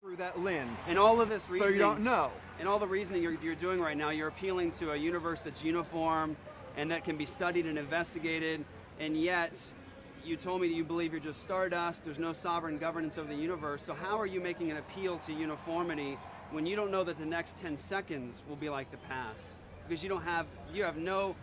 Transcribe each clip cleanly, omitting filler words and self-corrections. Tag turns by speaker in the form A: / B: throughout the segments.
A: through that lens.
B: And all of this reasoning,
A: so you don't know.
B: And all the reasoning you're doing right now, you're appealing to a universe that's uniform and that can be studied and investigated, and yet you told me that you believe you're just stardust, there's no sovereign governance of the universe, so how are you making an appeal to uniformity when you don't know that the next 10 seconds will be like the past? Because you have no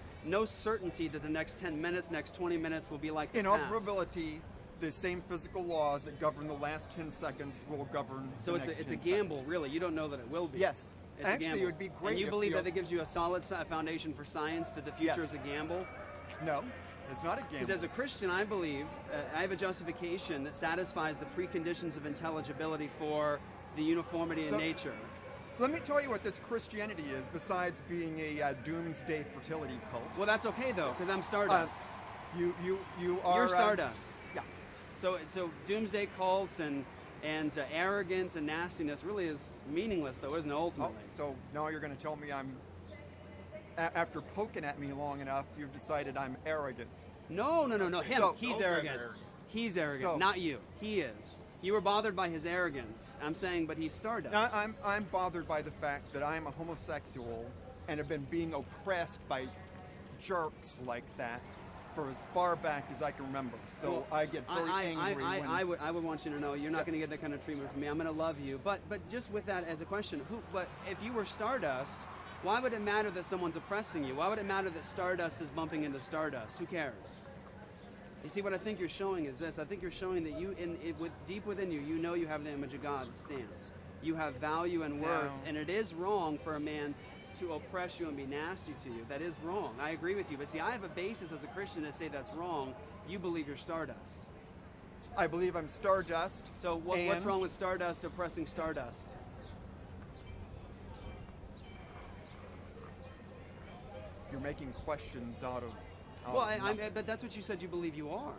B: certainty that the next 10 minutes, next 20 minutes will be like the
A: In
B: past.
A: all probability, the same physical laws that govern the last 10 seconds will govern
B: so
A: the
B: it's
A: next 10
B: a gamble,
A: seconds.
B: really. You don't know that it will be.
A: Yes.
B: It's
A: Actually,
B: a gamble.
A: it would be great.
B: And you
A: if
B: believe
A: the-
B: that it gives you a solid foundation for science, that the future
A: Yes.
B: is a gamble?
A: No, it's not a gamble.
B: Because as a Christian, I believe, I have a justification that satisfies the preconditions of intelligibility for the uniformity in nature.
A: Let me tell you what this Christianity is, besides being a doomsday fertility cult.
B: Well, that's okay, though, because I'm Stardust.
A: You are...
B: You're Stardust.
A: Yeah.
B: So doomsday cults and arrogance and nastiness really is meaningless, though, isn't it, ultimately?
A: Oh, so now you're going to tell me I'm... After poking at me long enough, you've decided I'm arrogant.
B: No. Him.
A: So-
B: He's arrogant. He's arrogant,
A: So-
B: not you. He is. You were bothered by his arrogance. I'm saying, but he's Stardust.
A: Now, I'm bothered by the fact that I'm a homosexual and have been being oppressed by jerks like that for as far back as I can remember. So
B: Well,
A: I get very angry when...
B: I would want you to know you're not going to get that kind of treatment from me. I'm going to love you. But just with that as a question, but if you were Stardust, why would it matter that someone's oppressing you? Why would it matter that Stardust is bumping into Stardust? Who cares? You see, what I think you're showing is this. I think you're showing that deep within you, you know you have the image of God stamped. You have value and worth, and it is wrong for a man to oppress you and be nasty to you. That is wrong. I agree with you. But see, I have a basis as a Christian to say that's wrong. You believe you're Stardust.
A: I believe I'm Stardust.
B: So what's wrong with Stardust oppressing Stardust?
A: You're making questions out of
B: but that's what you said you believe you are.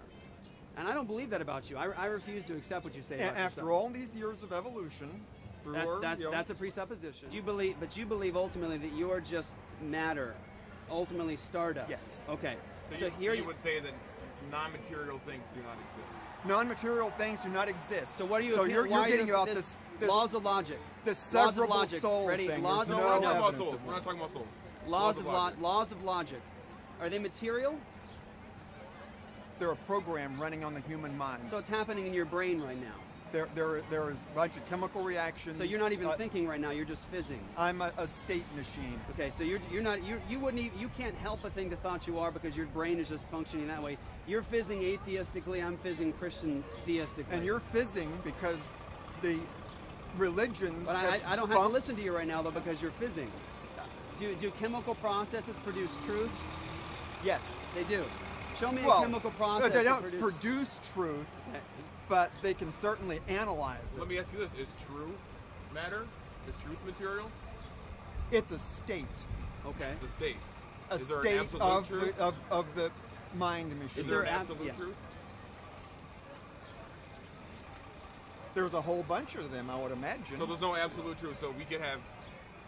B: And I don't believe that about you. I refuse to accept what you say about
A: After
B: yourself.
A: all these years of evolution,
B: That's a presupposition. You believe ultimately that you are just matter, ultimately Stardust.
A: Yes.
B: Okay.
C: So you would say that non-material things do not exist.
A: Non-material things do not exist.
B: So what are you?
A: So you're getting about this
B: laws of logic.
A: This
B: Laws of
A: severable
B: logic.
A: soul
B: Ready?
A: thing.
B: Laws
A: There's
B: of
A: no
C: We're not talking about
A: evidence
C: souls.
A: of
C: We're not talking about souls.
B: Laws of logic. Are they material?
A: They're a program running on the human mind.
B: So it's happening in your brain right now.
A: There is a bunch of chemical reactions.
B: So you're not even thinking right now. You're just fizzing.
A: I'm a state machine.
B: Okay, so you can't help but think the thought you are because your brain is just functioning that way. You're fizzing atheistically. I'm fizzing Christian theistically.
A: And you're fizzing because the religions.
B: But I don't have to listen to you right now though because you're fizzing. Do chemical processes produce truth?
A: Yes.
B: They do. Show me a chemical process.
A: They don't produce truth, but they can certainly analyze it.
C: Let me ask you this: is truth matter? Is truth material?
A: It's a state.
B: Okay.
C: It's a state.
A: A
C: Is there an
A: state
C: absolute truth?
A: of the mind machine.
C: Is there an absolute truth?
A: There's a whole bunch of them, I would imagine.
C: So there's no absolute truth. So we could have.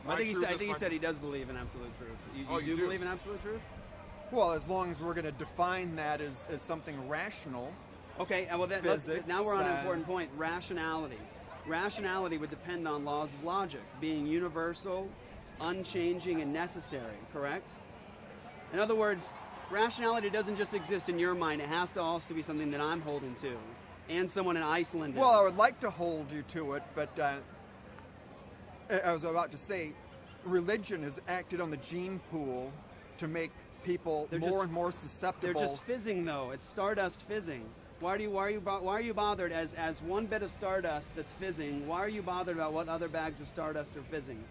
B: I think he said he does believe in absolute truth. You do believe in absolute truth?
A: Well, as long as we're going to define that as something rational.
B: Okay, well now we're on an important point. Rationality. Rationality would depend on laws of logic, being universal, unchanging, and necessary, correct? In other words, rationality doesn't just exist in your mind. It has to also be something that I'm holding to, and someone in Iceland is.
A: Well, I would like to hold you to it, but I was about to say, religion has acted on the gene pool to make people more and more susceptible.
B: They're just fizzing, though. It's stardust fizzing. Why are you bothered as one bit of stardust that's fizzing? Why are you bothered about what other bags of stardust are fizzing?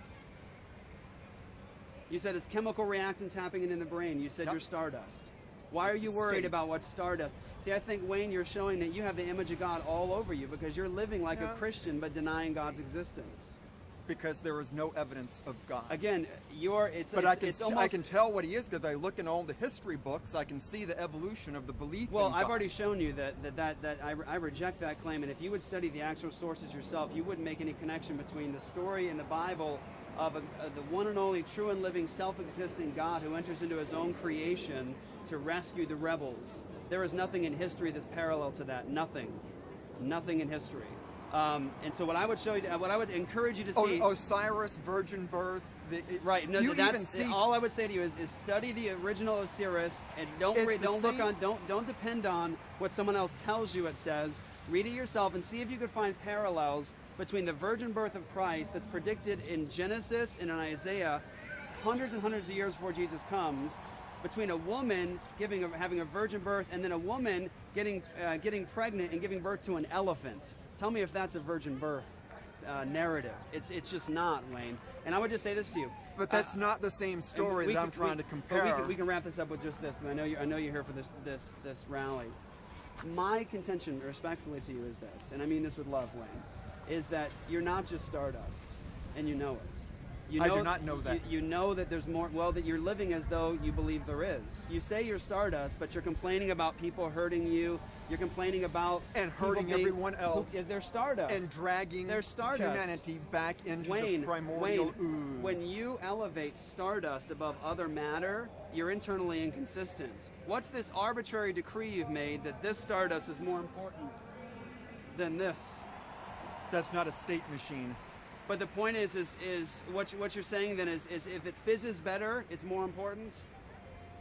B: You said it's chemical reactions happening in the brain. You said you're stardust. Why are you worried about what's stardust? See, I think, Wayne, you're showing that you have the image of God all over you because you're living like a Christian but denying God's existence.
A: Because there is no evidence of God.
B: Again,
A: I can tell what he is because I look in all the history books. I can see the evolution of the belief in God.
B: Well, I've already shown you that I reject that claim, and if you would study the actual sources yourself, you wouldn't make any connection between the story in the Bible of the one and only true and living self-existing God who enters into his own creation to rescue the rebels. There is nothing in history that's parallel to that. Nothing. Nothing in history. And so what I would show you, what I would encourage you to see,
A: Osiris, virgin birth.
B: Right. No,
A: you
B: that's
A: even see,
B: all I would say to you is study the original Osiris and don't depend on what someone else tells you it says. Read it yourself and see if you could find parallels between the virgin birth of Christ that's predicted in Genesis and in Isaiah hundreds and hundreds of years before Jesus comes, between a woman having a virgin birth and then a woman getting pregnant and giving birth to an elephant. Tell me if that's a virgin birth narrative. It's just not, Wayne. And I would just say this to you.
A: But that's not the same story that I'm trying to compare.
B: We can wrap this up with just this, because I know you're here for this rally. My contention, respectfully to you, is this, and I mean this with love, Wayne, is that you're not just stardust, and you know it.
A: I do not know that.
B: You know that there's more, well, that you're living as though you believe there is. You say you're stardust, but you're complaining about people hurting you. You're complaining about...
A: And hurting everyone else.
B: They're stardust.
A: And dragging humanity back into the primordial ooze.
B: When you elevate stardust above other matter, you're internally inconsistent. What's this arbitrary decree you've made that this stardust is more important than this?
A: That's not a state machine.
B: But the point is what you're saying then is if it fizzes better, it's more important?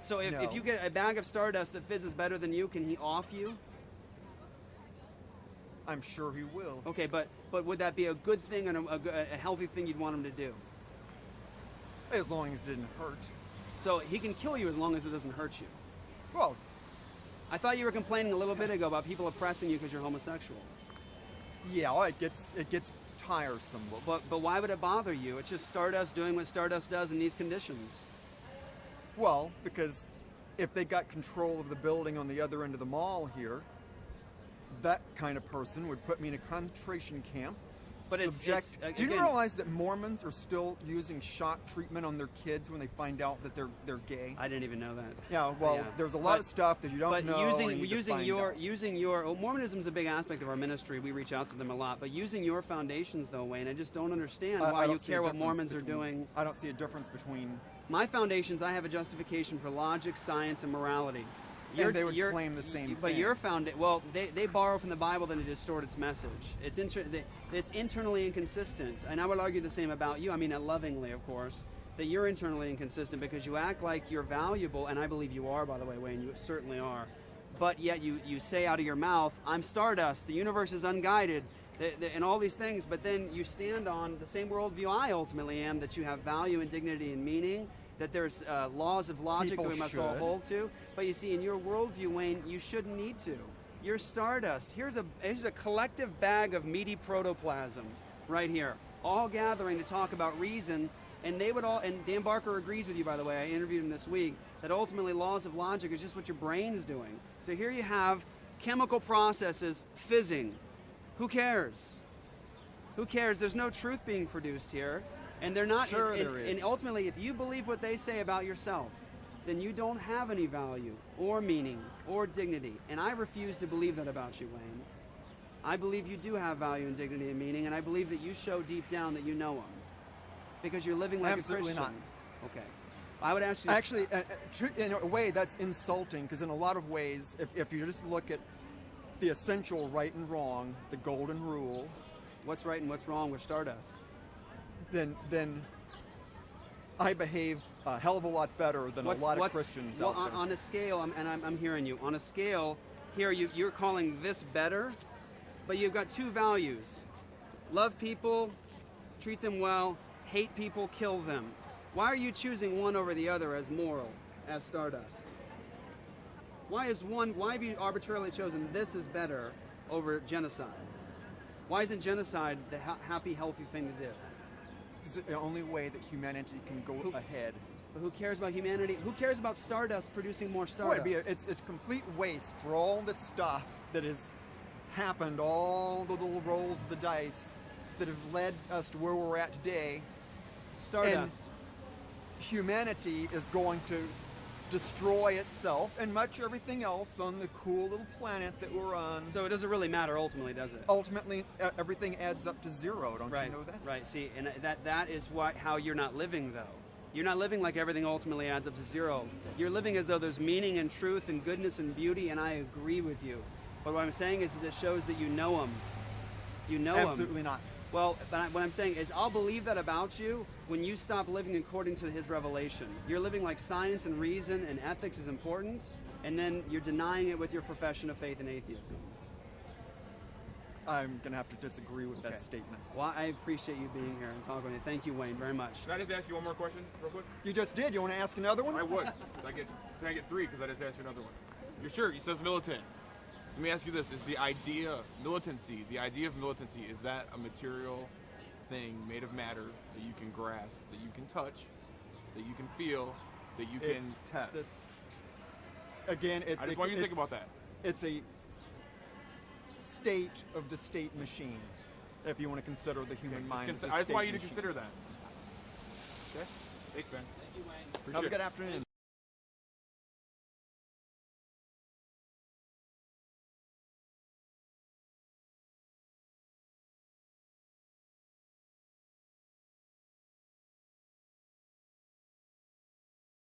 B: So if you get a bag of stardust that fizzes better than you, can he off you?
A: I'm sure he will.
B: Okay, but would that be a good thing and a healthy thing you'd want him to do?
A: As long as it didn't hurt.
B: So he can kill you as long as it doesn't hurt you.
A: Well,
B: I thought you were complaining a little bit ago about people oppressing you because you're homosexual.
A: Yeah, well, it gets tiresome.
B: But why would it bother you? It's just stardust doing what stardust does in these conditions.
A: Well, because if they got control of the building on the other end of the mall here, that kind of person would put me in a concentration camp. But do you realize that Mormons are still using shock treatment on their kids when they find out that they're gay?
B: I didn't even know that.
A: Yeah, well, there's a lot of stuff that you don't know.
B: But using your Mormonism is a big aspect of our ministry. We reach out to them a lot. But using your foundations, though, Wayne, I just don't understand why you care what Mormons are doing.
A: I don't see a difference between
B: my foundations. I have a justification for logic, science, and morality.
A: And they would claim the same thing.
B: But your they borrow from the Bible then to distort its message. It's internally inconsistent. And I would argue the same about you. I mean it lovingly, of course, that you're internally inconsistent because you act like you're valuable, and I believe you are, by the way, Wayne, you certainly are. But yet you say out of your mouth, I'm stardust, the universe is unguided, and all these things, but then you stand on the same worldview I ultimately am, that you have value and dignity and meaning, that there's laws of logic that we must all hold to. But you see, in your worldview, Wayne, you shouldn't need to. You're stardust. Here's a collective bag of meaty protoplasm right here, all gathering to talk about reason. And they would all, and Dan Barker agrees with you, by the way, I interviewed him this week, that ultimately laws of logic is just what your brain's doing. So here you have chemical processes fizzing. Who cares? Who cares? There's no truth being produced here. And they're not.
A: Sure, there is.
B: And ultimately, if you believe what they say about yourself, then you don't have any value or meaning or dignity. And I refuse to believe that about you, Wayne. I believe you do have value and dignity and meaning, and I believe that you show deep down that you know them, because you're living like
A: Absolutely
B: a Christian.
A: Not.
B: Okay. I would ask you.
A: Actually, in a way, that's insulting, because in a lot of ways, if you just look at the essential right and wrong, the golden rule.
B: What's right and what's wrong with stardust?
A: Then I behave a hell of a lot better than a lot of Christians out there.
B: On a scale, I'm hearing you. On a scale, here you're calling this better, but you've got two values. Love people, treat them well, hate people, kill them. Why are you choosing one over the other as moral, as stardust? Why have you arbitrarily chosen this is better over genocide? Why isn't genocide the happy, healthy thing to do?
A: It's the only way that humanity can go ahead.
B: But who cares about humanity? Who cares about stardust producing more stardust?
A: It's a complete waste for all this stuff that has happened, all the little rolls of the dice that have led us to where we're at today.
B: Stardust.
A: And humanity is going to destroy itself and much everything else on the cool little planet that we're on.
B: So it doesn't really matter ultimately, does it?
A: Ultimately, everything adds up to zero. Don't you know that?
B: Right. See, and that is how you're not living, though. You're not living like everything ultimately adds up to zero. You're living as though there's meaning and truth and goodness and beauty, and I agree with you. But what I'm saying is it shows that you know them. You know him.
A: Absolutely not.
B: Well, what I'm saying is I'll believe that about you when you stop living according to his revelation. You're living like science and reason and ethics is important, and then you're denying it with your profession of faith in atheism.
A: I'm going to have to disagree with that statement.
B: Well, I appreciate you being here and talking with me. Thank you, Wayne, very much.
C: Can I just ask you one more question real quick?
A: You just did. You want to ask another one?
C: I would. Can I get three? Because I just asked you another one. Your shirt, it says militant. Let me ask you this. Is the idea of militancy, is that a material thing made of matter that you can grasp, that you can touch, that you can feel, that you can test?
A: Again, it's
C: I just want you to think about that.
A: It's a state of the state machine, if you want to consider the human mind as a
C: I just want you to
A: state
C: consider that. Okay? Thanks, man.
B: Thank you, Wayne.
A: Have a good afternoon.